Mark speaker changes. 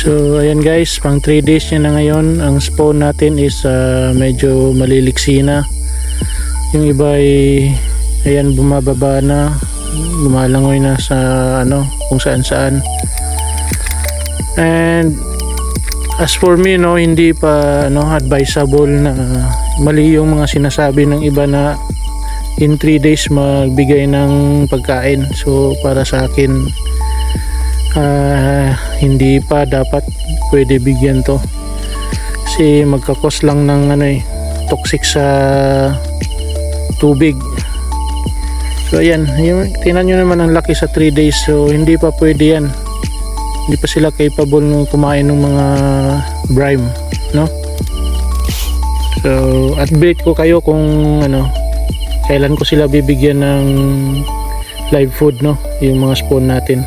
Speaker 1: So ayan guys, pang 3 days niya na ngayon. Ang spawn natin is medyo maliliksi na. Yung iba ay ayan, bumababa na, lumalangoy na sa kung saan saan. And as for me, hindi pa advisable na mali yung mga sinasabi ng iba na in 3 days magbigay ng pagkain. So para sa akin, hindi pa dapat pwede bigyan to, kasi magkakos lang ng toxic sa tubig. So ayan, tingnan nyo naman ang laki sa 3 days. So hindi pa pwede yan, hindi pa sila capable ng kumain ng mga brine, no? So update ko kayo kung kailan ko sila bibigyan ng live food, no, yung mga spawn natin.